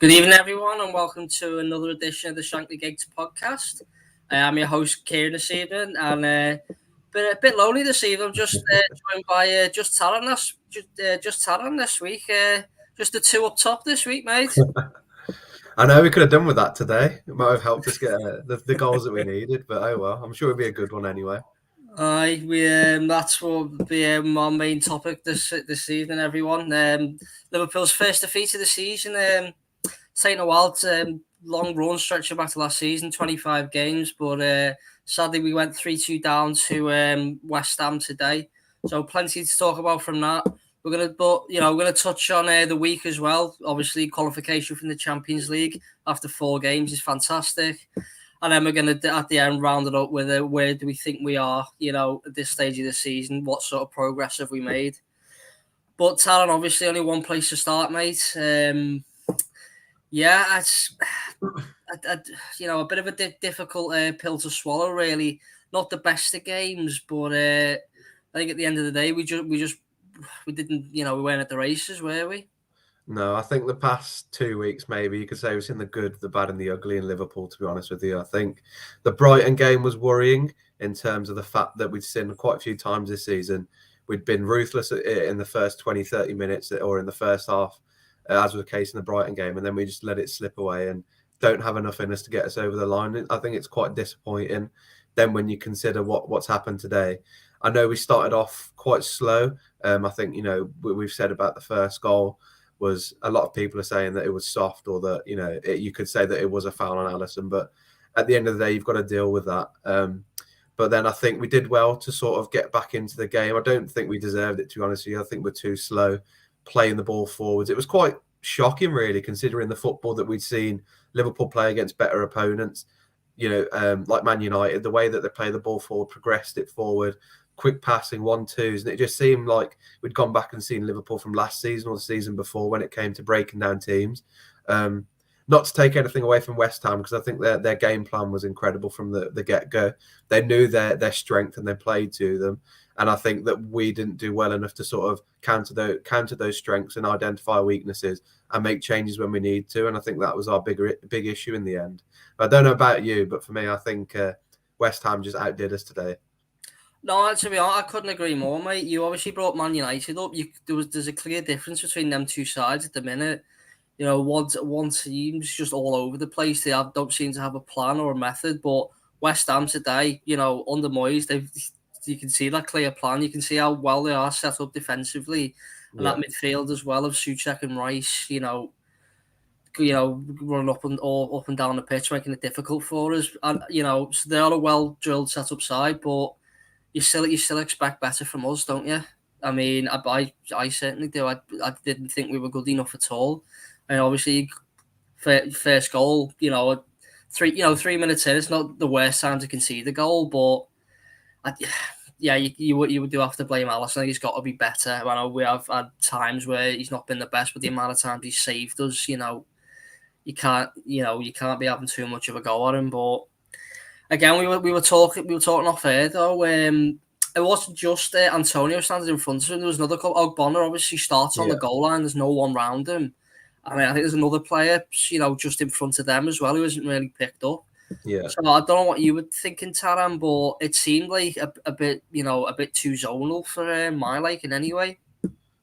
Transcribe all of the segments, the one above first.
Good evening, everyone, and welcome to another edition of the Shankly podcast. I'm your host, Kieran, this evening, and a bit lonely this evening. I'm just joined by just Taran this week. Just the two up top this week, mate. I know we could have done with that today. It might have helped us get the goals that we needed, but oh well. I'm sure it'll be a good one anyway. Aye, that's what will be our main topic this evening, everyone. Liverpool's first defeat of the season. Taking a while to long run stretching back to last season, 25 games, but sadly we went 3-2 down to West Ham today. So plenty to talk about from that. We're gonna touch on the week as well. Obviously, qualification from the Champions League after 4 games is fantastic. And then we're going to, at the end, round it up with where do we think we are, at this stage of the season? What sort of progress have we made? But Talon, obviously, only one place to start, mate. Yeah, it's a bit of a difficult pill to swallow, really. Not the best of games, but I think at the end of the day, we didn't, we weren't at the races, were we? No, I think the past 2 weeks, maybe you could say we've seen the good, the bad, and the ugly in Liverpool. To be honest with you, I think the Brighton game was worrying in terms of the fact that we'd seen quite a few times this season. We'd been ruthless in the first 20, 30 minutes or in the first half, as was the case in the Brighton game, and then we just let it slip away and don't have enough in us to get us over the line. I think it's quite disappointing. Then when you consider what's happened today, I know we started off quite slow. I think we've said about the first goal was a lot of people are saying that it was soft or that you could say that it was a foul on Alisson, but at the end of the day you've got to deal with that. But then I think we did well to sort of get back into the game. I don't think we deserved it, to be honest with you. I think we're too slow playing the ball forwards. It was quite shocking, really, considering the football that we'd seen Liverpool play against better opponents. Like Man United, the way that they play the ball forward, progressed it forward, quick passing, 1-2s, and it just seemed like we'd gone back and seen Liverpool from last season or the season before when it came to breaking down teams. Not to take anything away from West Ham, because I think their game plan was incredible from the get-go. They knew their strength and they played to them. And I think that we didn't do well enough to sort of counter those strengths and identify weaknesses and make changes when we need to. And I think that was our big issue in the end. But I don't know about you, but for me, I think West Ham just outdid us today. No, to be honest, I couldn't agree more, mate. You obviously brought Man United up. There's a clear difference between them two sides at the minute. One team's just all over the place. They don't seem to have a plan or a method. But West Ham today, under Moyes, you can see that clear plan. You can see how well they are set up defensively, and that midfield as well of Souček and Rice. Running up and down the pitch, making it difficult for us. And so they are a well drilled, set up side, but you still expect better from us, don't you? I mean, I certainly do. I didn't think we were good enough at all. And obviously, first goal, 3 minutes in, it's not the worst time to concede the goal, but you would do have to blame Alisson. He's got to be better. I know we have had times where he's not been the best, but the amount of times he's saved us, you can't be having too much of a go at him. But again, we were talking off air though. It wasn't just Antonio standing in front of him. There was another couple. Ogbonna obviously starts on the goal line. There's no one round him. I mean, I think there's another player, just in front of them as well, who isn't really picked up. Yeah. So I don't know what you were thinking, Taran, but it seemed like a bit too zonal for my liking anyway.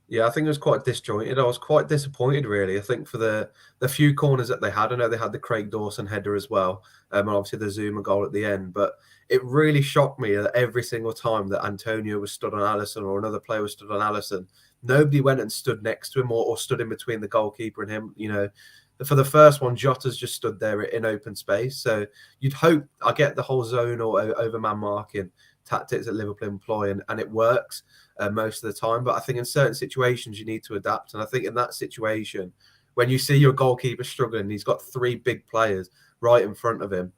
Yeah, I think it was quite disjointed. I was quite disappointed, really. I think for the few corners that they had, I know they had the Craig Dawson header as well, and obviously the Zuma goal at the end. But it really shocked me that every single time that Antonio was stood on Alisson or another player was stood on Alisson, nobody went and stood next to him or stood in between the goalkeeper and him. For the first one, Jota's just stood there in open space. So you'd hope, I get the whole zone or overman marking tactics that Liverpool employ, and it works most of the time. But I think in certain situations you need to adapt. And I think in that situation, when you see your goalkeeper struggling, he's got 3 big players right in front of him,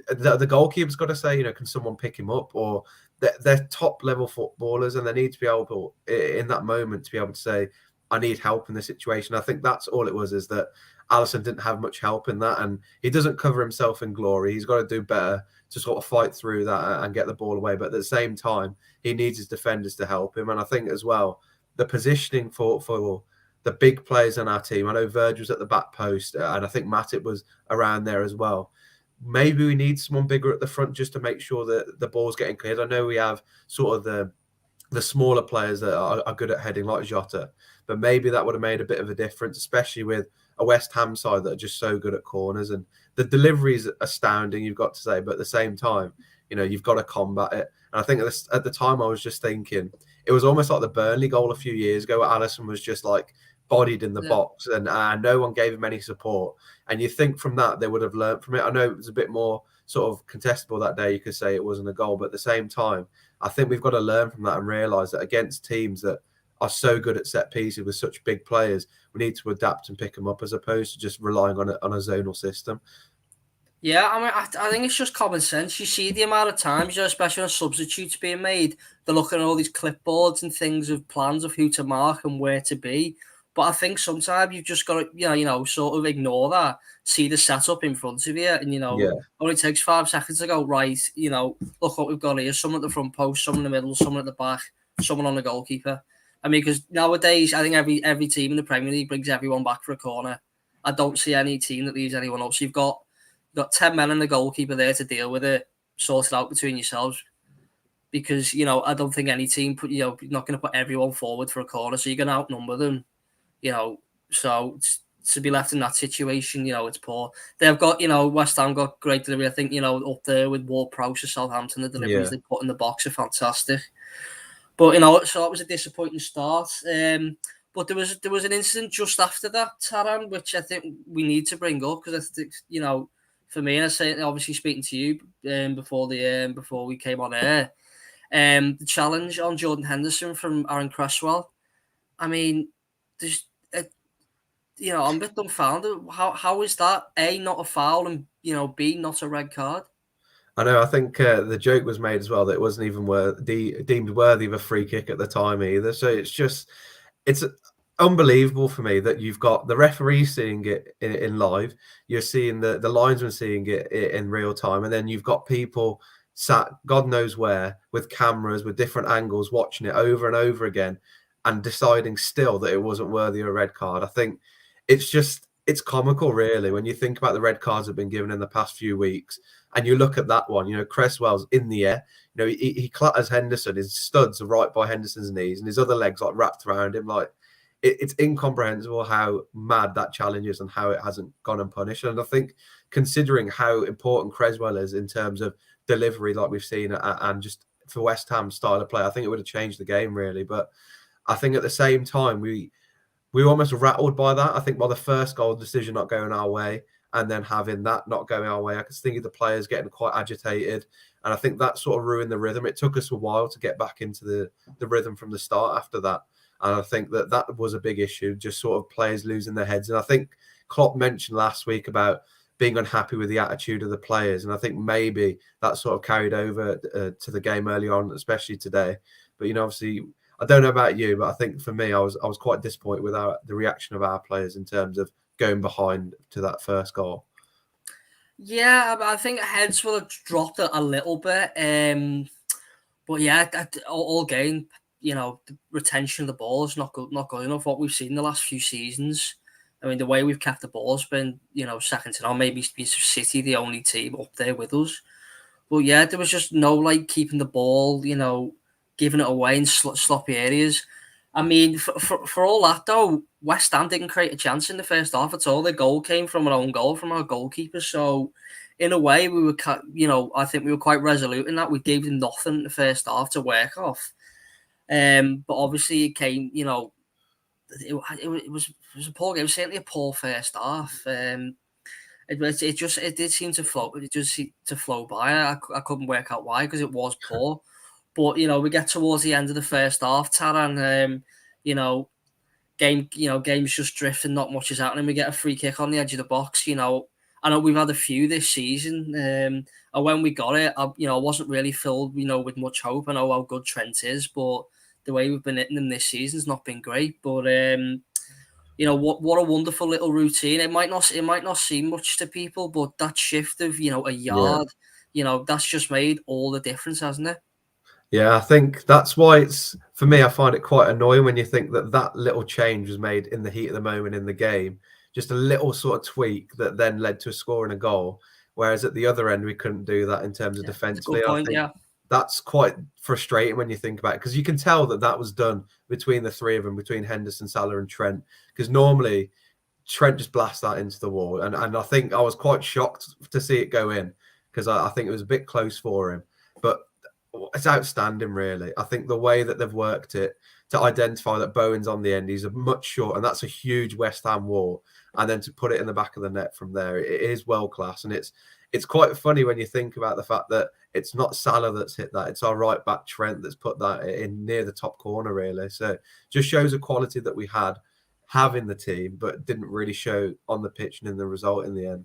the goalkeeper's got to say, can someone pick him up? Or they're top level footballers, and they need to be able, in that moment, to be able to say, I need help in this situation. I think that's all it was, is that Alisson didn't have much help in that, and he doesn't cover himself in glory. He's got to do better to sort of fight through that and get the ball away. But at the same time, he needs his defenders to help him. And I think as well, the positioning for the big players on our team. I know Verge was at the back post, and I think Matip was around there as well. Maybe we need someone bigger at the front just to make sure that the ball's getting cleared. I know we have sort of the smaller players that are good at heading, like Jota, but maybe that would have made a bit of a difference, especially with a West Ham side that are just so good at corners. And the delivery is astounding, you've got to say, but at the same time, you've got to combat it. And I think at the time I was just thinking, it was almost like the Burnley goal a few years ago where Alisson was just like bodied in the box, and no one gave him any support. And you think from that they would have learned from it. I know it was a bit more sort of contestable that day. You could say it wasn't a goal, but at the same time, I think we've got to learn from that and realise that against teams that are so good at set pieces with such big players, we need to adapt and pick them up as opposed to just relying on a zonal system. Yeah, I mean, I think it's just common sense. You see the amount of times, especially when substitutes being made, they're looking at all these clipboards and things of plans of who to mark and where to be. But I think sometimes you've just got to, sort of ignore that, see the setup in front of you, and only takes 5 seconds to go, right, look what we've got here: someone at the front post, someone in the middle, someone at the back, someone on the goalkeeper. I mean, because nowadays I think every team in the Premier League brings everyone back for a corner. I don't see any team that leaves anyone else. You've got 10 men and the goalkeeper there to deal with it, sort it out between yourselves. Because, I don't think any team you're not going to put everyone forward for a corner, so you're going to outnumber them, so to be left in that situation, it's poor. They've got, West Ham got great delivery. I think, up there with Ward-Prowse of Southampton, the deliveries they put in the box are fantastic. But, so it was a disappointing start. But there was an incident just after that, Taran, which I think we need to bring up because I think, for me, and I say obviously speaking to you before we came on air, the challenge on Jordan Henderson from Aaron Cresswell. I mean, there's, I'm a bit dumbfounded. How is that A, not a foul, and B, not a red card? I know. I think the joke was made as well that it wasn't even deemed worthy of a free kick at the time either. So it's unbelievable for me that you've got the referee seeing it in live, you're seeing the linesman seeing it in real time, and then you've got people sat God knows where with cameras with different angles watching it over and over again and deciding still that it wasn't worthy of a red card. I think it's comical really when you think about the red cards that have been given in the past few weeks and you look at that one. Cresswell's in the air, he clatters Henderson, his studs are right by Henderson's knees and his other legs like wrapped around him. Like it's incomprehensible how mad that challenge is and how it hasn't gone unpunished. And I think considering how important Cresswell is in terms of delivery, like we've seen, and just for West Ham style of play, I think it would have changed the game really. But I think at the same time, we were almost rattled by that. I think by the first goal decision not going our way and then having that not going our way, I could think of the players getting quite agitated. And I think that sort of ruined the rhythm. It took us a while to get back into the rhythm from the start after that. And I think that was a big issue, just sort of players losing their heads. And I think Klopp mentioned last week about being unhappy with the attitude of the players. And I think maybe that sort of carried over to the game early on, especially today. But, obviously, I don't know about you, but I think for me, I was quite disappointed with the reaction of our players in terms of going behind to that first goal. Yeah, I think heads will have dropped a little bit. But yeah, all game, the retention of the ball is not good enough. What we've seen the last few seasons, I mean, the way we've kept the ball has been, second to none. Maybe City, the only team up there with us. But yeah, there was just no keeping the ball, giving it away in sloppy areas. I mean, for all that though, West Ham didn't create a chance in the first half at all. The goal came from an own goal from our goalkeeper. So in a way, we were, I think we were quite resolute in that. We gave them nothing in the first half to work off. But obviously it came, it was a poor game. It was certainly a poor first half. It did seem to flow. It just seemed to flow by. I couldn't work out why because it was poor. But we get towards the end of the first half, Taran. Game's just drifting. Not much is happening. We get a free kick on the edge of the box. I know we've had a few this season. And when we got it, I wasn't really filled, with much hope. I know how good Trent is, but the way we've been hitting them this season's not been great. But what a wonderful little routine. It might not seem much to people, but that shift of a yard, that's just made all the difference, hasn't it? Yeah, I think that's why it's for me. I find it quite annoying when you think that that little change was made in the heat of the moment in the game, just a little sort of tweak that then led to a score and a goal. Whereas at the other end, we couldn't do that in terms of Yeah, it's a good defensively. I point. think Yeah. that's quite frustrating when you think about it because you can tell that that was done between the three of them, between Henderson, Salah, and Trent. Because normally Trent just blasts that into the wall, and I think I was quite shocked to see it go in because I think it was a bit close for him, but it's outstanding, really. I think the way that they've worked it to identify that Bowen's on the end, he's a much short, and that's a huge West Ham wall, and then to put it in the back of the net from there, it is world class, and it's quite funny when you think about the fact that it's not Salah that's hit that; it's our right back Trent that's put that in near the top corner, really. So just shows the quality that we had having the team, but didn't really show on the pitch and in the result in the end.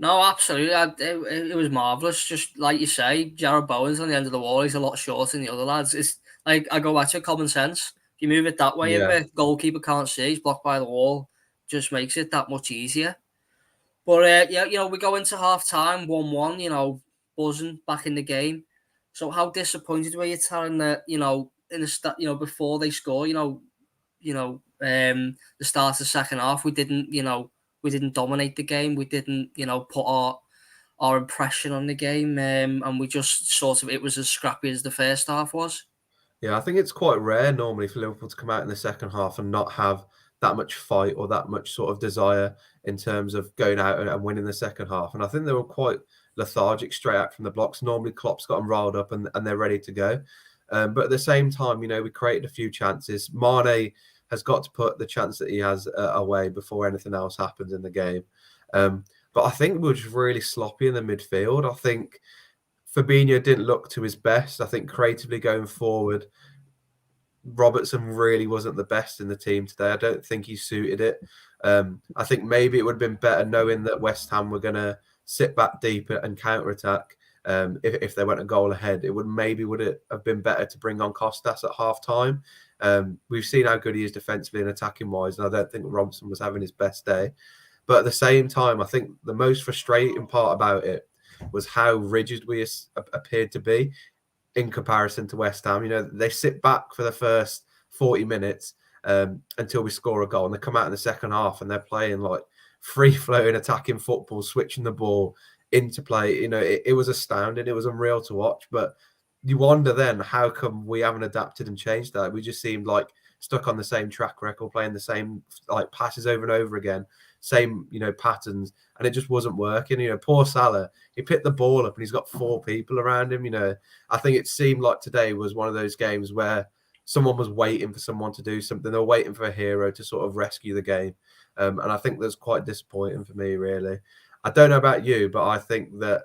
No, absolutely. It was marvelous. Just like you say, Jared Bowen's on the end of the wall. He's a lot shorter than the other lads. It's like I go back to common sense. If you move it that way, if Yeah, a goalkeeper can't see, he's blocked by the wall. Just makes it that much easier. But yeah, we go into half time 1-1. Buzzing back in the game. So how disappointed were you, Taryn, that in the start, before they score, the start of the second half, we didn't dominate the game. We didn't, put our impression on the game, and we just sort of it was as scrappy as the first half was. yeah. I think it's quite rare normally for Liverpool to come out in the second half and not have that much fight or that much sort of desire in terms of going out and winning the second half. And I think they were quite lethargic straight out from the blocks. Normally, Klopp's got them riled up and they're ready to go. But at the same time, we created a few chances. Mane has got to put the chance that he has away before anything else happens in the game. But I think we were just really sloppy in the midfield. I think Fabinho didn't look to his best. I think creatively going forward, Robertson really wasn't the best in the team today. I don't think he suited it. I think maybe it would have been better knowing that West Ham were going to sit back deep and counter attack. If they went a goal ahead, it would have been better to bring on Costas at half time. We've seen how good he is defensively and attacking wise, and I don't think Robertson was having his best day. But at the same time, I think the most frustrating part about it was how rigid we appeared to be in comparison to West Ham. They sit back for the first 40 minutes until we score a goal, and they come out in the second half and they're playing like free-flowing attacking football, switching the ball into play. It was astounding. It was unreal to watch. But you wonder then, how come we haven't adapted and changed that? We just seemed like stuck on the same track record, playing the same like passes over and over again, same patterns, and it just wasn't working. Poor Salah, he picked the ball up and he's got four people around him. I think it seemed like today was one of those games where someone was waiting for someone to do something. They were waiting for a hero to sort of rescue the game, and I think that's quite disappointing for me, really. I don't know about you, but I think that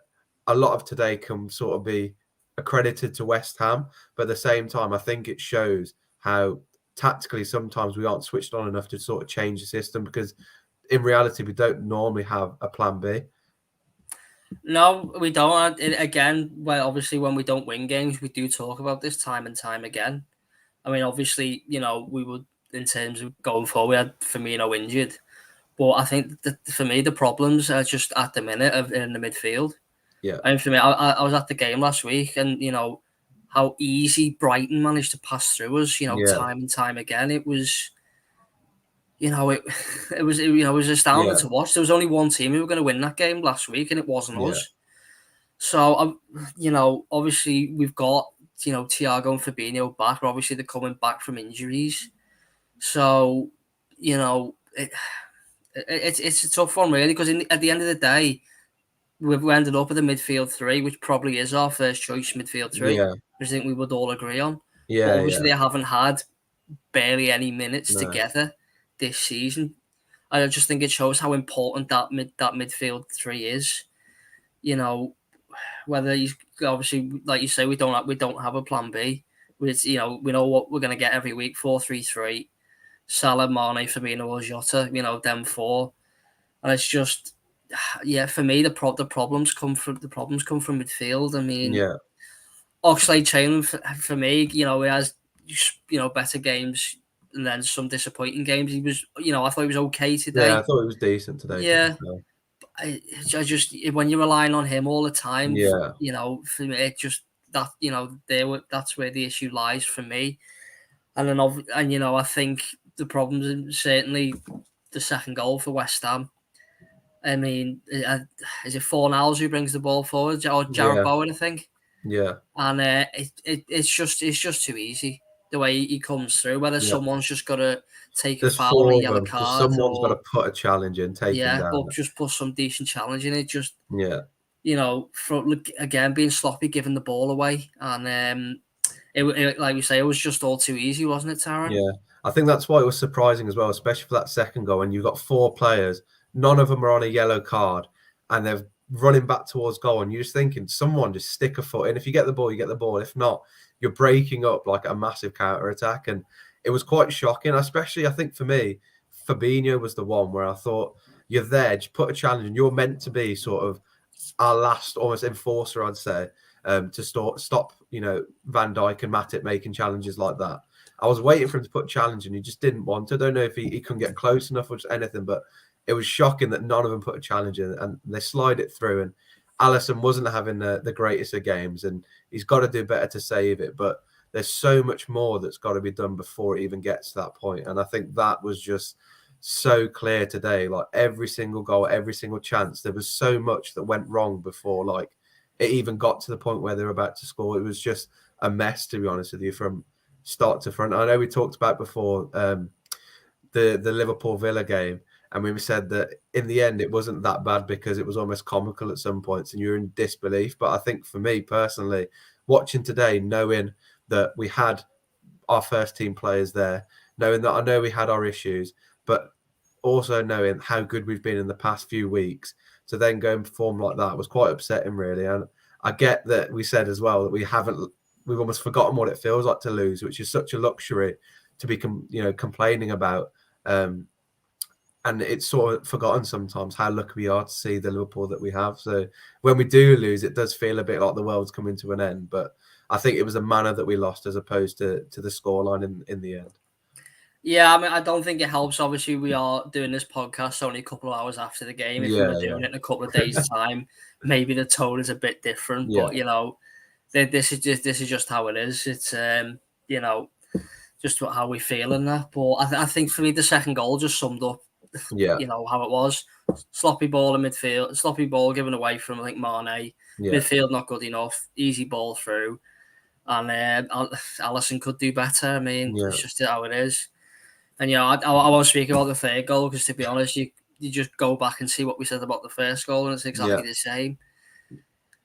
a lot of today can sort of be accredited to West Ham, but at the same time, I think it shows how tactically sometimes we aren't switched on enough to sort of change the system, because in reality we don't normally have a plan B. No, we don't. Again, well, obviously, when we don't win games, we do talk about this time and time again. I mean, obviously, we would, in terms of going forward, we had Firmino injured. But I think that for me, the problems are just at the minute in the midfield. Yeah, And for me, I was at the game last week, and how easy Brighton managed to pass through us. yeah, Time and time again. It was, it it was astounding yeah, to watch. There was only one team who were going to win that game last week, and it wasn't yeah, us. So obviously we've got Thiago and Fabinho back. Obviously they're coming back from injuries. So it's a tough one really, because at the end of the day, we've ended up with a midfield three, which probably is our first choice midfield three, yeah, which I think we would all agree on. But yeah, obviously yeah. they haven't had barely any minutes No, together this season. I just think it shows how important that midfield three is. Whether he's obviously, like you say, we don't have a plan B. We know what we're going to get every week: 4-3-3, Salah, Mane, Firmino, or Jota. Them four, and it's just, yeah, for me the problems come from midfield. I mean, yeah, Oxlade-Chamberlain for me, he has better games and then some disappointing games. He was, I thought he was okay yeah. I today. thought it was decent today, to be Yeah, fair. I just when you're relying on him all the time, Yeah, for me, it just that that's where the issue lies for me. And then I think the problems is certainly the second goal for West Ham. I mean, is it Fornals who brings the ball forward, or Jared Yeah, Bowen, I think? yeah, And it's just too easy the way he comes through. Whether yeah. someone's just got to take a There's foul or a four of yellow them, so card, someone's got to or put a challenge in, take him but down. just put some decent challenge in it. Just Yeah, again being sloppy, giving the ball away, and it like we say, it was just all too easy, wasn't it, Taron? yeah. I think that's why it was surprising as well, especially for that second goal. And you've got four players, none of them are on a yellow card, and they're running back towards goal. And you're just thinking, someone just stick a foot in. If you get the ball, you get the ball. If not, you're breaking up like a massive counter attack. And it was quite shocking, especially I think for me, Fabinho was the one where I thought, you're there, just put a challenge, and you're meant to be sort of our last almost enforcer, I'd say, to stop Van Dijk and Matip making challenges like that. I was waiting for him to put a challenge and he just didn't want to. I don't know if he couldn't get close enough or just anything, but it was shocking that none of them put a challenge in and they slide it through. And Alisson wasn't having the greatest of games and he's got to do better to save it. But there's so much more that's got to be done before it even gets to that point. And I think that was just so clear today. Like every single goal, every single chance, there was so much that went wrong before like it even got to the point where they were about to score. It was just a mess, to be honest with you, from start to front. I know we talked about before the Liverpool Villa game, and we said that in the end it wasn't that bad because it was almost comical at some points and you're in disbelief. But I think for me personally, watching today, knowing that we had our first team players there, knowing that I know we had our issues, but also knowing how good we've been in the past few weeks, to then go and perform like that was quite upsetting, really. And I get that we said as well that we've almost forgotten what it feels like to lose, which is such a luxury to be complaining about. And it's sort of forgotten sometimes how lucky we are to see the Liverpool that we have. So when we do lose, it does feel a bit like the world's coming to an end. But I think it was a manner that we lost as opposed to the scoreline in the end. Yeah, I mean, I don't think it helps. Obviously, we are doing this podcast only a couple of hours after the game. If we were doing it in a couple of days' time, maybe the tone is a bit different. Yeah. But this is just how it is. It's just how we feel in that. But I think for me, the second goal just summed up, how it was. Sloppy ball in midfield, sloppy ball given away from I think Mane. Yeah. Midfield not good enough. Easy ball through, and Alisson could do better. I mean, it's just how it is. And I won't speak about the third goal because, to be honest, you just go back and see what we said about the first goal, and it's exactly the same.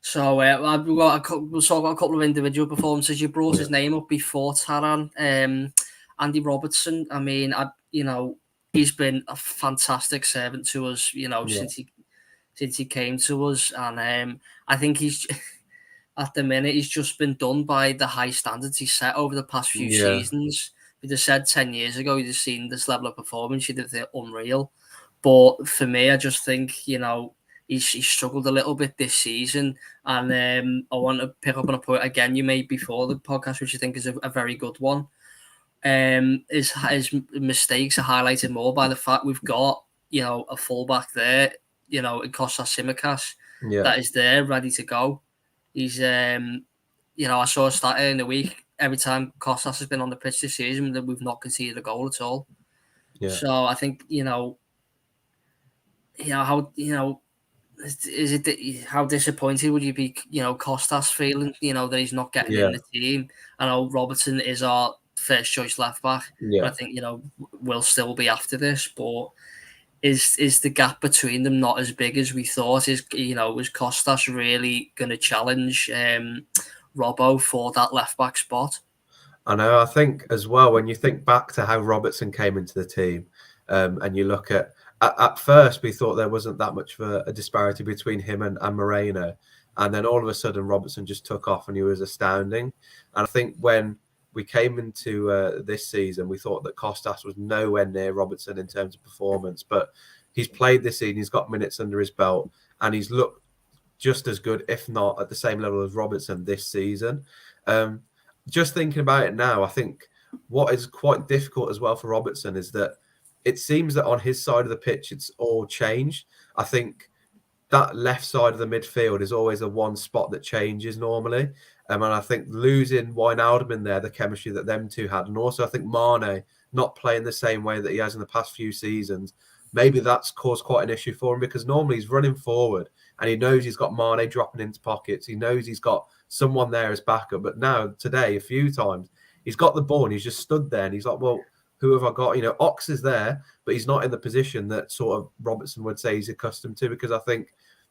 So we'll talk about a couple of individual performances. You brought his name up before, Taran. Andy Robertson. I mean, he's been a fantastic servant to us. Since he came to us, and I think he's at the minute he's just been done by the high standards he set over the past few seasons. If you'd have said 10 years ago, you'd have seen this level of performance, you'd have thought unreal. But for me, I just think, he's struggled a little bit this season. And I want to pick up on a point again you made before the podcast, which I think is a very good one. His mistakes are highlighted more by the fact we've got, a fullback there, in Kostas Tsimikas, that is there, ready to go. He's, I saw a stat in the week. Every time Kostas has been on the pitch this season, that we've not conceded a goal at all. Yeah. So I think how is it how disappointed would you be? Kostas feeling that he's not getting in the team. I know Robertson is our first choice left back. Yeah. I think we'll still be after this, but is the gap between them not as big as we thought? Was Kostas really going to challenge Robbo for that left back spot? I know. I think as well, when you think back to how Robertson came into the team, and you look at first, we thought there wasn't that much of a disparity between him and Moreno. And then all of a sudden, Robertson just took off and he was astounding. And I think when we came into this season, we thought that Kostas was nowhere near Robertson in terms of performance. But he's played this season, he's got minutes under his belt, and he's looked just as good, if not at the same level as Robertson this season. Just thinking about it now, I think what is quite difficult as well for Robertson is that it seems that on his side of the pitch, it's all changed. I think that left side of the midfield is always the one spot that changes normally. And I think losing Wijnaldum in there, the chemistry that them two had, and also I think Mane not playing the same way that he has in the past few seasons, maybe that's caused quite an issue for him, because normally he's running forward and he knows he's got Mane dropping into pockets. He knows he's got someone there as backup. But now, today, a few times, he's got the ball and he's just stood there and he's like, well, who have I got? You know, Ox is there, but he's not in the position that sort of Robertson would say he's accustomed to, because I think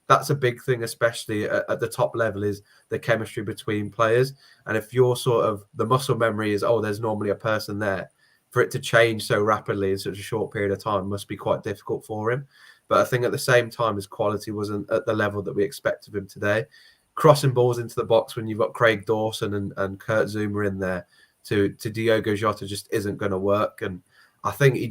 that's a big thing, especially at the top level, is the chemistry between players. And if your sort of the muscle memory is, oh, there's normally a person there, for it to change so rapidly in such a short period of time must be quite difficult for him. But I think at the same time, his quality wasn't at the level that we expect of him today. Crossing balls into the box when you've got Craig Dawson and Kurt Zuma in there to Diogo Jota just isn't going to work. And I think he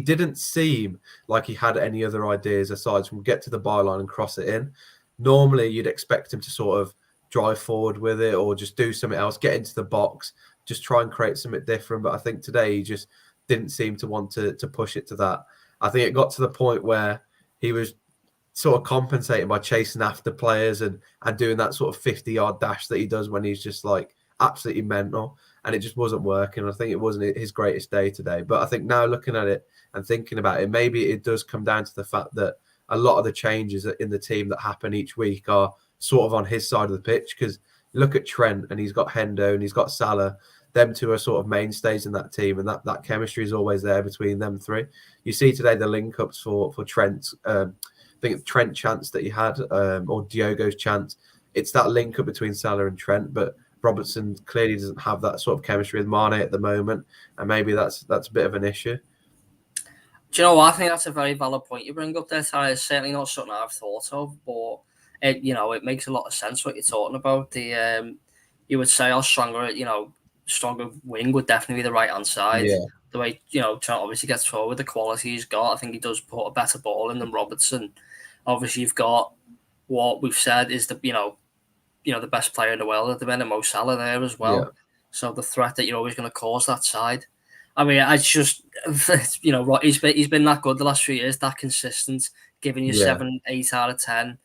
didn't seem like he had any other ideas aside from get to the byline and cross it in. Normally, you'd expect him to sort of drive forward with it or just do something else, get into the box, just try and create something different. But I think today he just didn't seem to want to push it to that. I think it got to the point where he was sort of compensating by chasing after players and doing that sort of 50-yard dash that he does when he's just like absolutely mental, and it just wasn't working. I think it wasn't his greatest day today. But I think now looking at it and thinking about it, maybe it does come down to the fact that a lot of the changes in the team that happen each week are sort of on his side of the pitch, because look at Trent and he's got Hendo and he's got Salah. Them two are sort of mainstays in that team, and that chemistry is always there between them three. You see today the link-ups for Trent. I think it's Trent chance that he had, or Diogo's chance. It's that link-up between Salah and Trent, but Robertson clearly doesn't have that sort of chemistry with Mane at the moment, and maybe that's a bit of an issue. Do you know what? I think that's a very valid point you bring up there, Ty. It's certainly not something I've thought of, but it makes a lot of sense what you're talking about. You would say our stronger wing would definitely be the right hand side. Yeah. The way Trent obviously gets forward, the quality he's got, I think he does put a better ball in than Robertson. Obviously, you've got what we've said is the best player in the world at the minute, Mo Salah there as well. Yeah. So the threat that you're always going to cause that side. I mean, I just he's been that good the last few years, that consistent, giving you 7, 8 out of 10.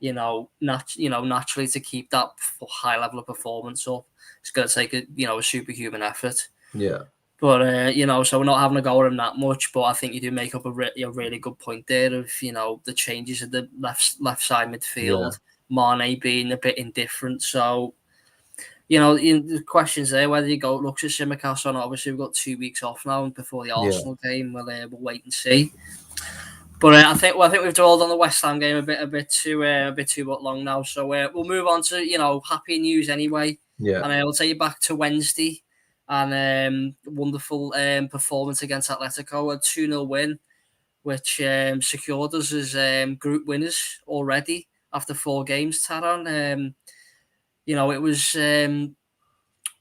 Naturally to keep that high level of performance up, it's going to take a superhuman effort. Yeah. But so we're not having a go at him that much. But I think you do make up a really good point there of the changes at the left side midfield. Yeah. Mane being a bit indifferent. So the questions there whether you go looks at Tsimikas or not. Obviously, we've got 2 weeks off now before the Arsenal game. We'll wait and see. But I think we've dwelled on the West Ham game a bit too long now. So we'll move on to happy news anyway. Yeah. And I'll take you back to Wednesday and wonderful performance against Atletico, a 2-0 win, which secured us as group winners already after 4 games. Taron, it was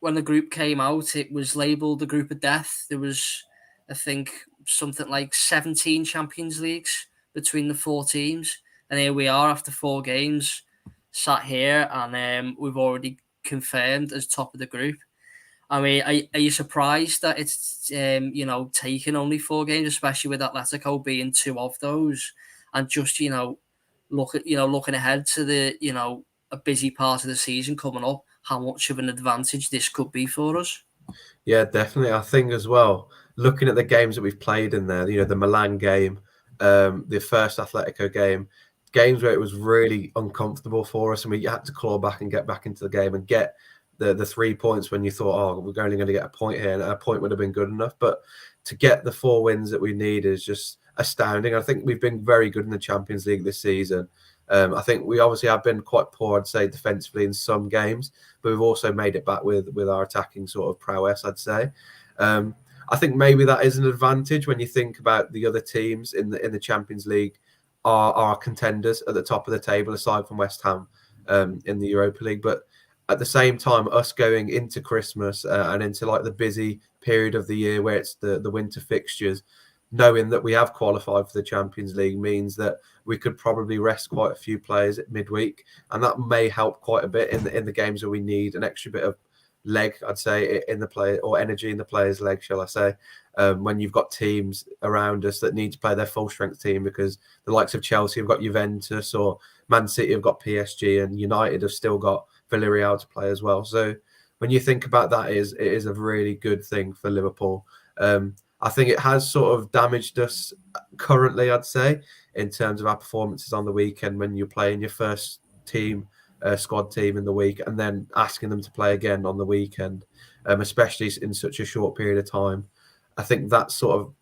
when the group came out, it was labelled the group of death. There was, I think, something like 17 Champions Leagues between the 4 teams. And here we are after 4 games, sat here, and we've already confirmed as top of the group. I mean, are you surprised that it's, taken only 4 games, especially with Atletico being 2 of those? And just, looking ahead to the, a busy part of the season coming up, how much of an advantage this could be for us? Yeah, definitely. I think as well, looking at the games that we've played in there, the Milan game, the first Atletico game, games where it was really uncomfortable for us and we had to claw back and get back into the game and get the 3 points when you thought, oh, we're only going to get a point here, and a point would have been good enough. But to get the 4 wins that we need is just astounding. I think we've been very good in the Champions League this season. I think we obviously have been quite poor, I'd say, defensively in some games, but we've also made it back with our attacking sort of prowess, I'd say. I think maybe that is an advantage when you think about the other teams in the Champions League are contenders at the top of the table, aside from West Ham in the Europa League. But at the same time, us going into Christmas and into like the busy period of the year where it's the winter fixtures, knowing that we have qualified for the Champions League means that we could probably rest quite a few players at midweek, and that may help quite a bit in the games where we need an extra bit of leg, I'd say, in the play, or energy in the players' leg, shall I say, when you've got teams around us that need to play their full strength team, because the likes of Chelsea have got Juventus, or Man City have got PSG, and United have still got Villarreal to play as well. So when you think about that, it is a really good thing for Liverpool. I think it has sort of damaged us currently, I'd say, in terms of our performances on the weekend when you're playing your first team, squad team in the week, and then asking them to play again on the weekend, especially in such a short period of time. I think that sort of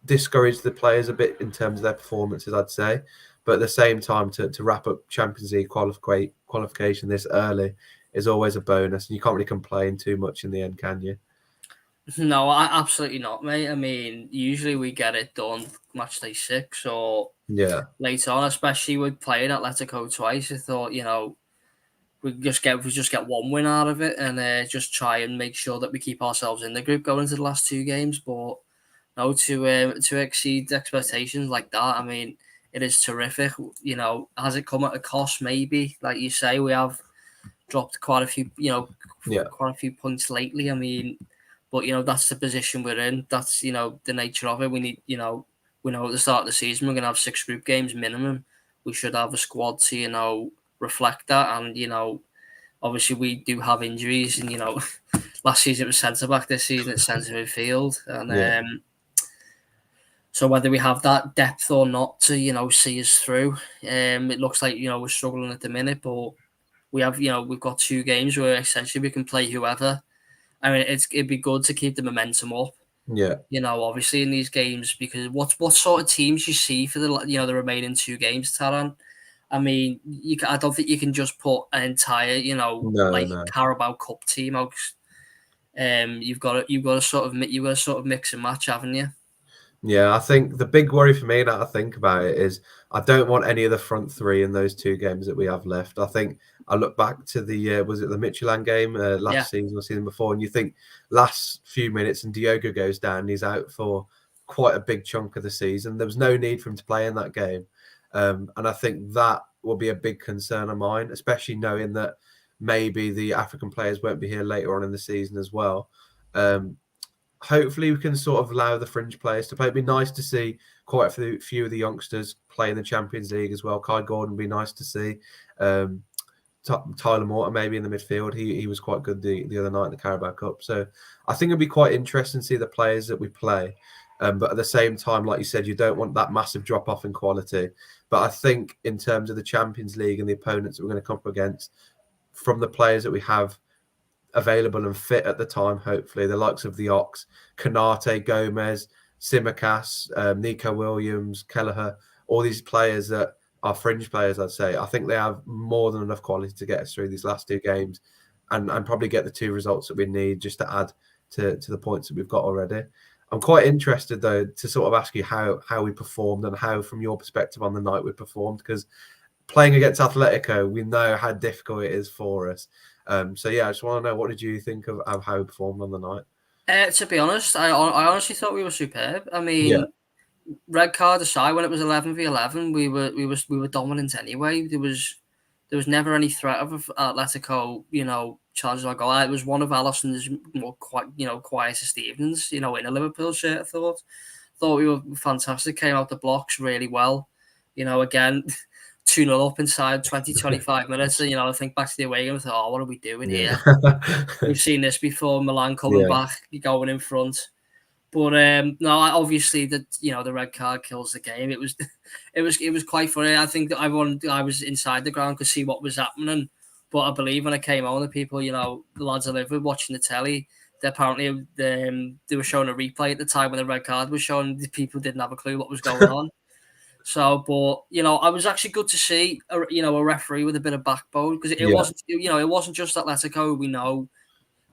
discouraged the players a bit in terms of their performances, I'd say. But at the same time, to wrap up Champions League qualification this early is always a bonus, and you can't really complain too much in the end, can you? No, absolutely not, mate. I mean, usually we get it done match day 6 or Yeah, later on, especially with playing Atletico twice. I thought, we just get one win out of it, and just try and make sure that we keep ourselves in the group going into the last 2 games. But no, to exceed expectations like that, I mean, it is terrific. Has it come at a cost? Maybe, like you say, we have dropped quite a few, yeah, quite a few points lately. I mean, but that's the position we're in. That's the nature of it. We need, we know at the start of the season we're gonna have 6 group games minimum. We should have a squad to reflect that, and obviously we do have injuries, and last season it was centre back, this season it's centre midfield, and yeah, so whether we have that depth or not to see us through, it looks like we're struggling at the minute, but we have we've got 2 games where essentially we can play whoever. I mean, it'd be good to keep the momentum up. yeah. Obviously in these games, because what sort of teams you see for the remaining 2 games, Taran? I mean, I don't think you can just put an entire No, like no. Carabao Cup team out. You've got to sort of mix and match, haven't you? Yeah, I think the big worry for me now I think about it is I don't want any of the front three in those 2 games that we have left. I think I look back to the was it the Michelin game Yeah. last season or season before, and you think last few minutes and Diogo goes down, he's out for quite a big chunk of the season. There was no need for him to play in that game, and I think that will be a big concern of mine, especially knowing that maybe the African players won't be here later on in the season as well. Hopefully we can sort of allow the fringe players to play. It'd be nice to see quite a few of the youngsters play in the Champions League as well. Kai Gordon would be nice to see. Um, Tyler Morton maybe in the midfield. He was quite good the other night in the Carabao Cup. So I think it'd be quite interesting to see the players that we play. But at the same time, like you said, you don't want that massive drop off in quality. But I think in terms of the Champions League and the opponents that we're going to come up against, from the players that we have available and fit at the time, hopefully, the likes of the Ox, Kanate, Gomez, Simicas, Nico Williams, Kelleher, all these players that are fringe players, I'd say. I think they have more than enough quality to get us through these last 2 games and probably get the 2 results that we need just to add to the points that we've got already. I'm quite interested, though, to sort of ask you how we performed and how, from your perspective on the night, we performed, because playing against Atletico, we know how difficult it is for us. So yeah, I just want to know, what did you think of how we performed on the night? To be honest, I honestly thought we were superb. I Yeah, mean, red card aside, when it was 11v11, we were dominant anyway. There was never any threat of Atletico, charging our goal. It was one of Alisson's more quietest evenings, in a Liverpool shirt. I thought we were fantastic. Came out the blocks really well. Again, 2-0 up inside 20-25 minutes. And, I think back to the away game, I thought, oh, what are we doing yeah, here? We've seen this before. Milan coming yeah, back, going in front. But no, obviously the red card kills the game. It was it was quite funny. I think that I was inside the ground could see what was happening. But I believe when I came on, the people, the lads I live with watching the telly, they were showing a replay at the time when the red card was shown. The people didn't have a clue what was going on. So, but I was actually good to see a referee with a bit of backbone, because it yeah, wasn't it wasn't just Atletico. We know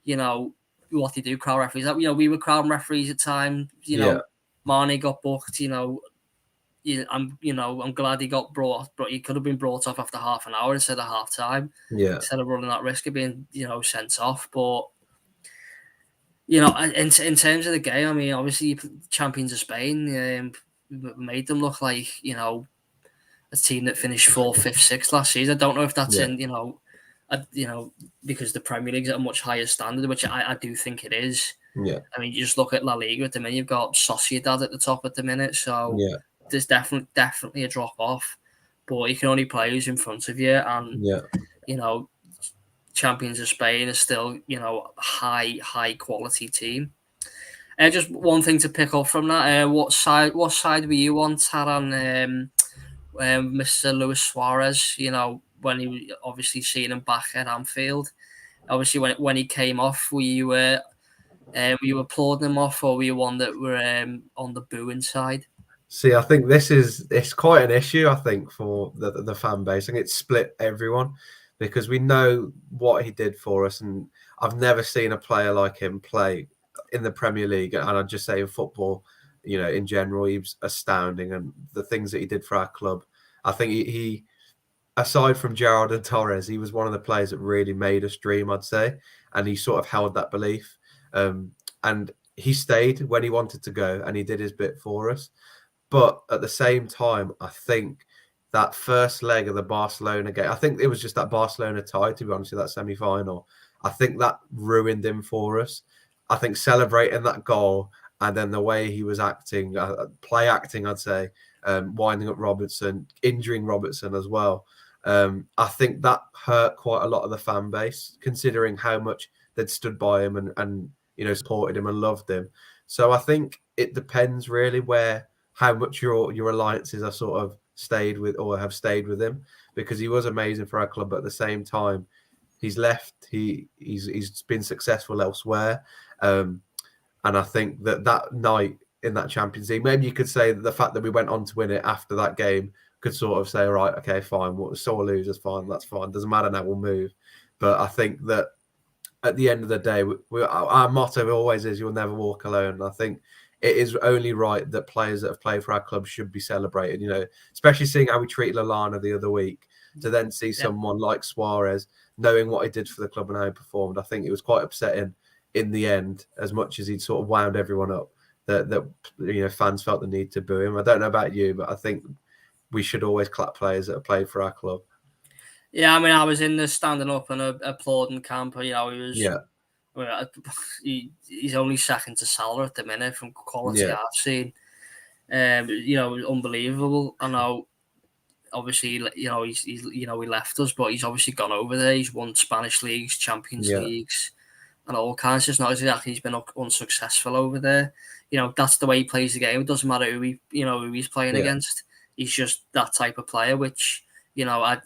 you know what they do, crowd referees. We were crowd referees at times. yeah, Marnie got booked. I'm glad he got brought, but he could have been brought off after half an hour instead of half time, yeah, instead of running that risk of being sent off. But in terms of the game, I mean, obviously champions of Spain made them look like a team that finished 4th, 5th, 6th last season. I don't know if that's yeah. in because the Premier League's at a much higher standard, which I do think it is. Yeah, I mean, you just look at La Liga at the minute. You've got Sociedad at the top at the minute, so yeah, there's definitely a drop off. But you can only play who's in front of you, and yeah. you know, champions of Spain is still high quality team. Just one thing to pick up from that. What side were you on, Taran? Mr. Luis Suarez. When he obviously seeing him back at Anfield. Obviously, when he came off, were you applauding him off, or were you one that were on the booing side? See, I think it's quite an issue. I think for the fan base, and it's split everyone because we know what he did for us, and I've never seen a player like him play in the Premier League, and I'd just say in football, in general, he was astounding, and the things that he did for our club. I think he aside from Gerrard and Torres, he was one of the players that really made us dream, I'd say, and he sort of held that belief. And he stayed when he wanted to go, and he did his bit for us. But at the same time, I think that first leg of the Barcelona game, I think it was just that Barcelona tie, to be honest, with that semi-final. I think that ruined him for us. I think celebrating that goal and then the way he was acting, play acting, I'd say, winding up Robertson, injuring Robertson as well. I think that hurt quite a lot of the fan base, considering how much they'd stood by him and supported him and loved him. So I think it depends really how much your alliances are sort of stayed with or have stayed with him, because he was amazing for our club. But at the same time, he's left. He's been successful elsewhere, and I think that night in that Champions League, maybe you could say that the fact that we went on to win it after that game could sort of say, all right, okay, fine, we'll sore losers, fine, that's fine, doesn't matter now, we'll move. But I think that at the end of the day, our motto always is, you'll never walk alone. And I think it is only right that players that have played for our club should be celebrated, especially seeing how we treated Lallana the other week, to then see someone like Suarez, knowing what he did for the club and how he performed. I think it was quite upsetting in the end, as much as he'd sort of wound everyone up, that fans felt the need to boo him. I don't know about you, but I think we should always clap players that have played for our club. Yeah, I mean, I was in the standing up and applauding camp. He was. Yeah. He's only second to Salah at the minute from quality I've seen. Unbelievable. I know. Obviously, he's he left us, but he's obviously gone over there. He's won Spanish leagues, Champions Leagues, and all kinds. It's not exactly he's been unsuccessful over there. That's the way he plays the game. It doesn't matter who he's playing against. He's just that type of player, which I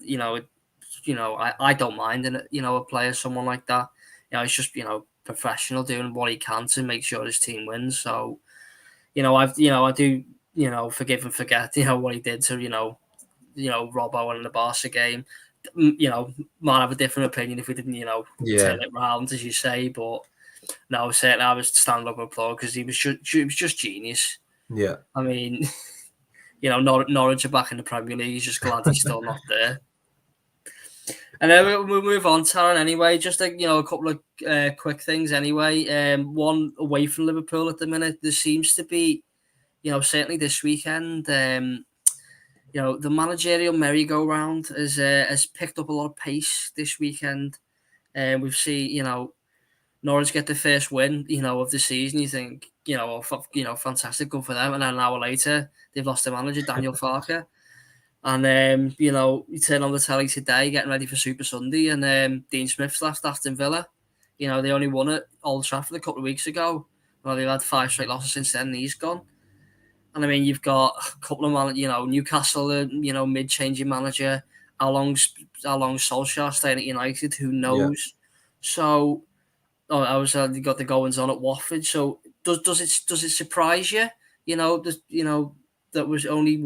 don't mind a player, someone like that. He's just professional, doing what he can to make sure his team wins. So, I do forgive and forget what he did to Robbo in the Barca game. Might have a different opinion if we didn't turn it round, as you say, but no, certainly I was standing up and applaud because he was just genius. Yeah, I mean, Norwich are back in the Premier League. He's just glad he's still not there. And then we'll move on, Taran, anyway. Just a couple of quick things anyway. One, away from Liverpool at the minute, there seems to be, certainly this weekend, the managerial merry-go-round has picked up a lot of pace this weekend. We've seen, Norwich get the first win, of the season. You think, fantastic, good for them. And then an hour later, they've lost their manager, Daniel Farke. And, you turn on the telly today, getting ready for Super Sunday, and Dean Smith's left Aston Villa. They only won at Old Trafford a couple of weeks ago. Well, they've had 5 straight losses since then, and he's gone. And, I mean, you've got a couple of, Newcastle, mid-changing manager. How long's Solskjaer staying at United? Who knows? Yeah. So, you got the goings on at Watford. So, does it surprise you? That was only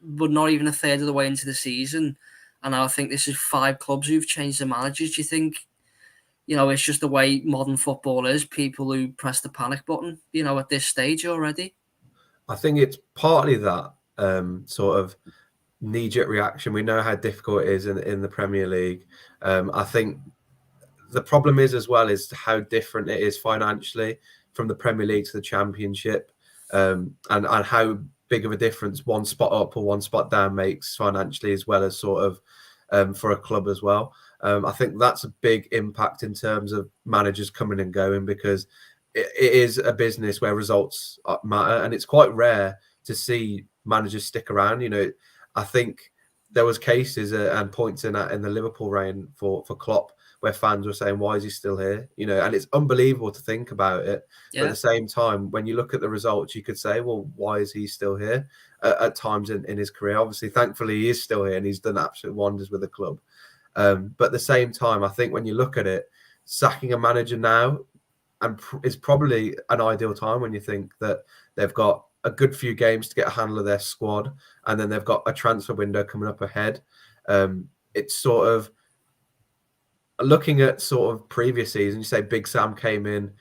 but not even a third of the way into the season. And I think this is 5 clubs who've changed their managers. Do you think, it's just the way modern football is, people who press the panic button, at this stage already? I think it's partly that sort of knee-jerk reaction. We know how difficult it is in the Premier League. I think the problem is as well is how different it is financially from the Premier League to the Championship, and how big of a difference one spot up or one spot down makes financially, as well as sort of for a club as well. I think that's a big impact in terms of managers coming and going, because it is a business where results matter, and it's quite rare to see managers stick around. I think there was cases and points in the Liverpool reign for Klopp where fans were saying, "Why is he still here?" And it's unbelievable to think about it. But at Yeah, the same time, when you look at the results, you could say, "Well, why is he still here?" At times in his career, obviously, thankfully, he is still here and he's done absolute wonders with the club. But at the same time, I think when you look at it, sacking a manager now is probably an ideal time when you think that they've got a good few games to get a handle of their squad, and then they've got a transfer window coming up ahead. It's sort of looking at sort of previous seasons. You say Big Sam came in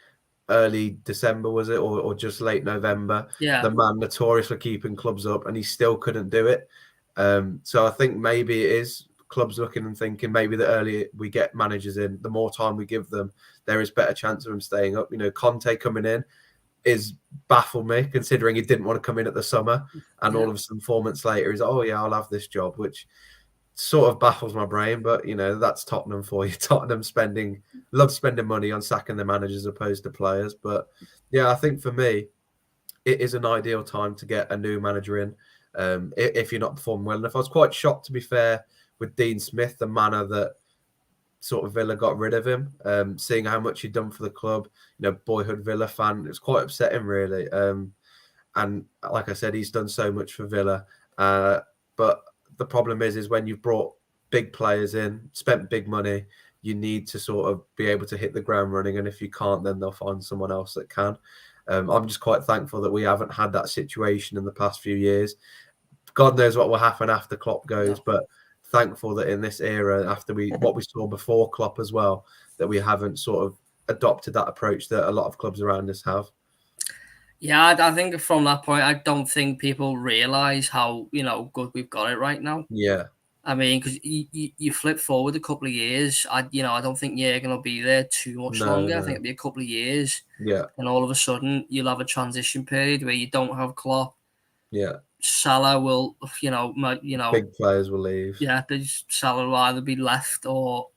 early December, was it, or just late November? yeah, The man notorious for keeping clubs up, and he still couldn't do it. So I think maybe it is clubs looking and thinking maybe the earlier we get managers in, the more time we give them, there is better chance of them staying up. Conte coming in is baffled me, considering he didn't want to come in at the summer, and yeah. all of a sudden 4 months later he's, oh yeah, I'll have this job, which sort of baffles my brain. But that's Tottenham for you. Tottenham love spending money on sacking the managers as opposed to players. But yeah, I think for me it is an ideal time to get a new manager in, if you're not performing well enough. I was quite shocked, to be fair, with Dean Smith, the manner that sort of Villa got rid of him, seeing how much he'd done for the club. Boyhood Villa fan. It was quite upsetting, really. And like I said, he's done so much for Villa. But the problem is when you've brought big players in, spent big money, you need to sort of be able to hit the ground running. And if you can't, then they'll find someone else that can. I'm just quite thankful that we haven't had that situation in the past few years. God knows what will happen after Klopp goes, No. but thankful that in this era, after what we saw before Klopp as well, that we haven't sort of adopted that approach that a lot of clubs around us have. Yeah, I think from that point, I don't think people realise how good we've got it right now. Yeah, I mean, because you flip forward a couple of years, I don't think you're going to be there too much no, longer. I think no, it'll be a couple of years, yeah, and all of a sudden you'll have a transition period where you don't have Klopp. yeah. Salah will, Big players will leave. yeah, Salah will either be left or,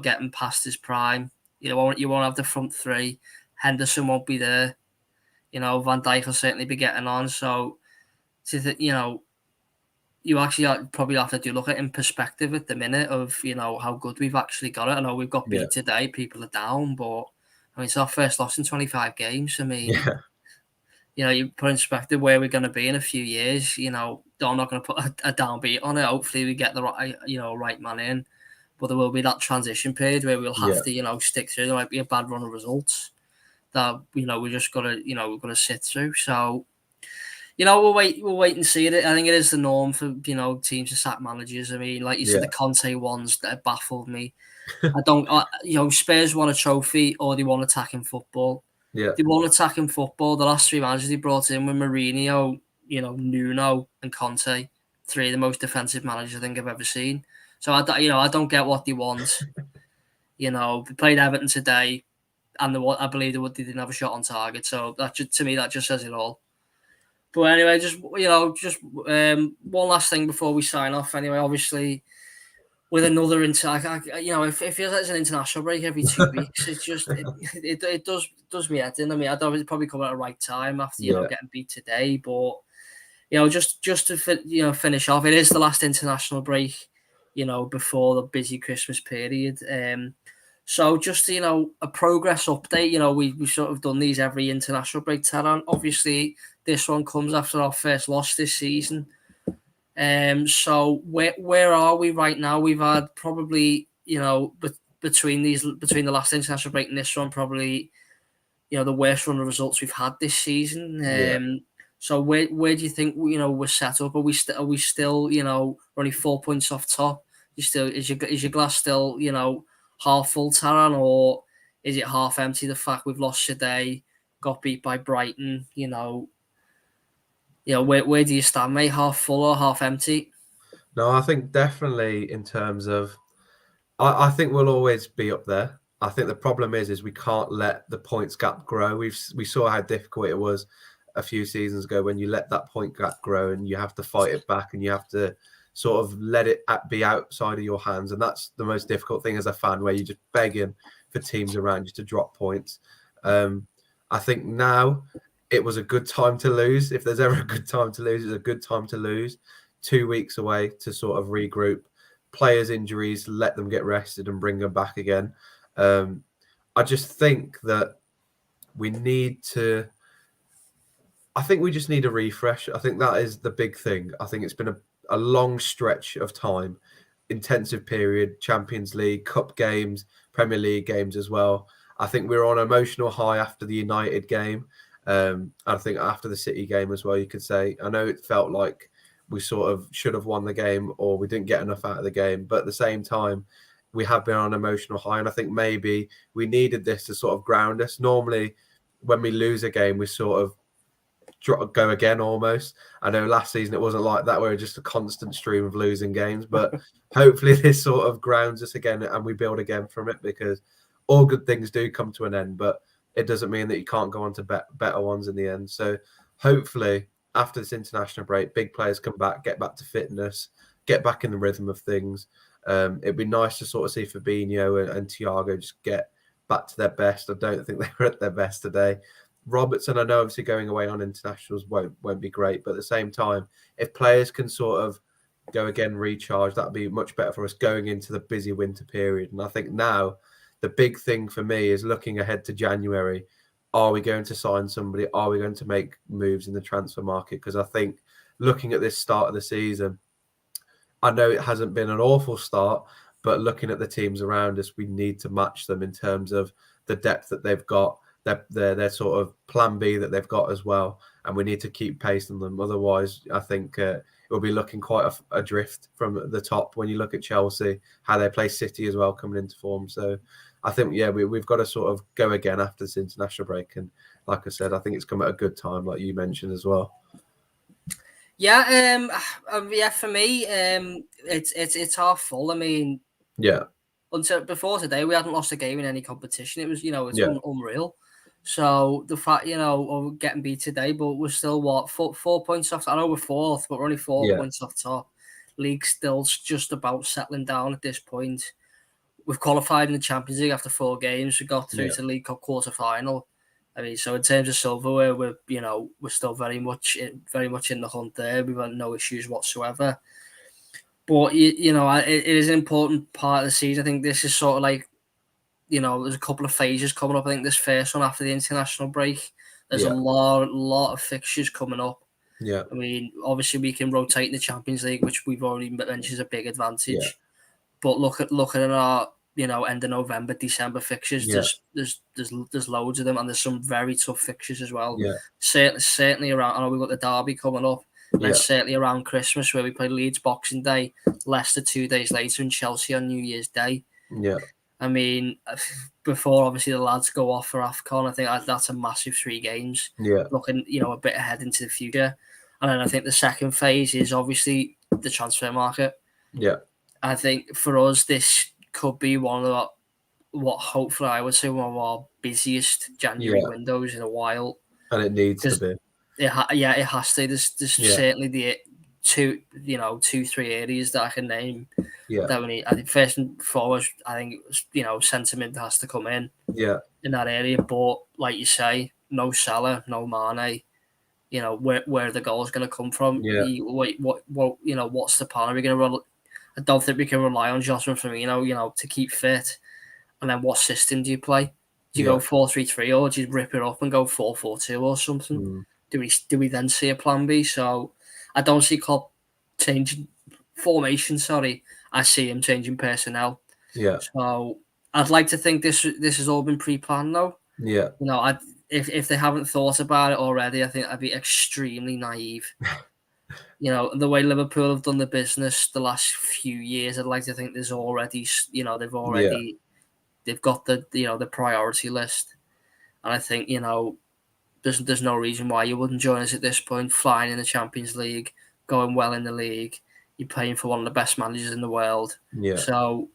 getting past his prime. You won't have the front three. Henderson won't be there. Van Dijk will certainly be getting on. So, you actually probably have to look at it in perspective at the minute of, how good we've actually got it. I know we've got Yeah, beat today. People are down, but I mean, it's our first loss in 25 games. I mean, yeah, you put in perspective where we're going to be in a few years. I'm not going to put a downbeat on it. Hopefully, we get the right man in, but there will be that transition period where we'll have yeah, to, stick through. There might be a bad run of results that we just got to sit through. So we'll wait and see it. I think it is the norm for teams to sack managers. I mean, like you said, yeah, the Conte ones that baffled me. I don't. Spurs won a trophy or they won attacking football. yeah, They won attacking football. The last three managers they brought in were Mourinho, Nuno, and Conte. Three of the most defensive managers I think I've ever seen. So I don't get what they want. They played Everton today, and I believe they didn't have a shot on target. So to me that just says it all. But anyway, just one last thing before we sign off. Anyway, obviously with another it feels like it's an international break every 2 weeks. It's just it does me head in. I mean, I thought it's probably come at the right time after yeah, getting beat today, but just to finish off, it is the last international break, before the busy Christmas period. So just a progress update. We've sort of done these every international break, Taran. Obviously, this one comes after our first loss this season. So where are we right now? We've had probably between the last international break and this one, probably the worst run of results we've had this season. yeah. So where do you think we're set up? Are we still only 4 points off top? Is your glass still half full, Taran, or is it half empty? The fact we've lost today, got beat by Brighton, where do you stand, mate? Half full or half empty? No, I think definitely in terms of, I think we'll always be up there. I think the problem is we can't let the points gap grow. We saw how difficult it was a few seasons ago when you let that point gap grow and you have to fight it back and you have to sort of let it be outside of your hands. And that's the most difficult thing as a fan, where you're just begging for teams around you to drop points. I think now it was a good time to lose. If there's ever a good time to lose, it's a good time to lose. 2 weeks away to sort of regroup. Players' injuries, let them get rested and bring them back again. I just think that we need to. I think we just need a refresh. I think that is the big thing. I think it's been a long stretch of time, intensive period, Champions League, Cup games, Premier League games as well. I think we were on an emotional high after the United game. I think after the City game as well, you could say. I know it felt like we sort of should have won the game, or we didn't get enough out of the game. But at the same time, we have been on an emotional high. And I think maybe we needed this to sort of ground us. Normally, when we lose a game, we sort of go again almost. I know last season it wasn't like that, where it was just a constant stream of losing games. But hopefully this sort of grounds us again and we build again from it, because all good things do come to an end. But it doesn't mean that you can't go on to better ones in the end. So hopefully after this international break, big players come back, get back to fitness, get back in the rhythm of things. It'd be nice to sort of see Fabinho and Thiago just get back to their best. I don't think they were at their best today. Robertson, I know obviously going away on internationals won't be great, but at the same time, if players can sort of go again, recharge, that'd be much better for us going into the busy winter period. And I think now the big thing for me is looking ahead to January. Are we going to sign somebody? Are we going to make moves in the transfer market? Because I think looking at this start of the season, I know it hasn't been an awful start, but looking at the teams around us, we need to match them in terms of the depth that they've got, their sort of plan B that they've got as well. And we need to keep pacing them. Otherwise, I think it will be looking quite a drift from the top when you look at Chelsea, how they play City as well coming into form. So I think, yeah, we've got to sort of go again after this international break. And like I said, I think it's come at a good time, like you mentioned as well. Yeah, for me, it's half full. I mean, yeah, until before today, we hadn't lost a game in any competition. It was, it's yeah. unreal. So the fact, we're getting beat today, but we're still 4 points off. I know we're fourth, but we're only 4 points off top. League still just about settling down at this point. We've qualified in the Champions League after 4 games. We got through to the League Cup quarter final. I mean, so in terms of silverware, we're still very much in the hunt there. We've had no issues whatsoever. But it is an important part of the season. I think this is sort of like, there's a couple of phases coming up. I think this first one after the international break, there's a lot of fixtures coming up. Yeah. I mean, obviously we can rotate in the Champions League, which we've already mentioned is a big advantage. Yeah. But look at our end of November, December fixtures. Yeah. There's loads of them, and there's some very tough fixtures as well. Yeah. Certainly around. I know we've got the derby coming up. And certainly around Christmas, where we play Leeds Boxing Day, Leicester 2 days later, and Chelsea on New Year's Day. Yeah. I mean, before obviously the lads go off for AFCON, I think that's a massive 3 games. Yeah. Looking, a bit ahead into the future. And then I think the second phase is obviously the transfer market. Yeah. I think for us, this could be one of what hopefully I would say one of our busiest January windows in a while. And it needs to be. It has to. There's certainly the 2-3 areas that I can name that we need. I think first and foremost, I think sentiment has to come in. Yeah. In that area, but like you say, no Salah, no Mane. Where are the goals going to come from? Yeah. What's the plan? Are we going to? I don't think we can rely on Jota and Firmino, to keep fit. And then what system do you play? Do you go 4-3-3 or do you rip it up and go 4-4-2 or something? Mm. Do we then see a plan B? So I don't see Klopp changing formation. Sorry, I see him changing personnel. Yeah. So I'd like to think this has all been pre-planned though. Yeah. If they haven't thought about it already, I think I'd be extremely naive. The way Liverpool have done the business the last few years, I'd like to think there's already, they've got the priority list, and I think there's no reason why you wouldn't join us at this point. Flying in the Champions League, going well in the league, you're playing for one of the best managers in the world. Yeah. So,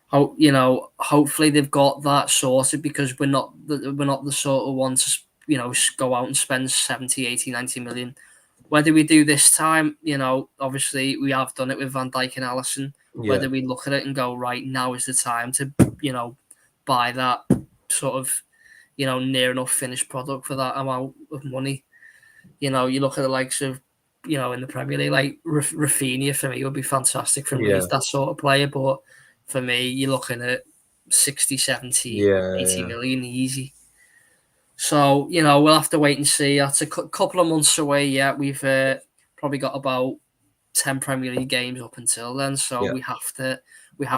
hopefully they've got that sorted, because we're not the sort of ones to go out and spend 70, 80, 90 million. Whether we do this time, obviously we have done it with Van Dijk and Alisson. Whether we look at it and go, right, now is the time to, buy that sort of, near enough finished product for that amount of money. You look at the likes of, in the Premier League, like Rafinha for me would be fantastic for me. He's that sort of player. But for me, you're looking at 60, 70, 80 million easy. So, we'll have to wait and see. That's a couple of months away yet. We've probably got about 10 Premier League games up until then. So we have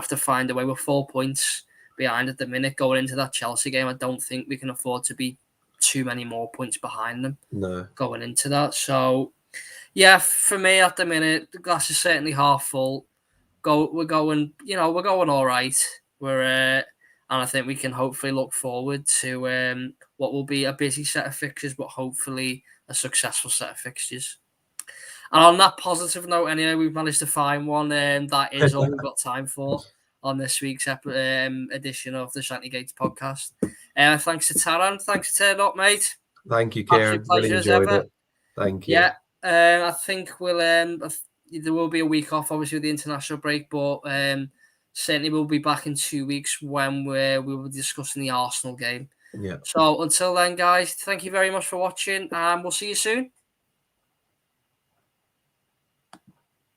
to find a way. We're 4 points behind at the minute going into that Chelsea game. I don't think we can afford to be too many more points behind them going into that. So, yeah, for me at the minute, the glass is certainly half full. We're going all right. And I think we can hopefully look forward to what will be a busy set of fixtures, but hopefully a successful set of fixtures. And on that positive note, anyway, we've managed to find one, and that is all we've got time for on this week's edition of the Shankly Gates podcast. Thanks to Taran. Thanks for turning up, mate. Thank you, Kieran. Really enjoyed it. Thank you. Yeah, I think there will be a week off, obviously, with the international break, but certainly we'll be back in 2 weeks when we will be discussing the Arsenal game. Yeah. So until then, guys, thank you very much for watching, and we'll see you soon.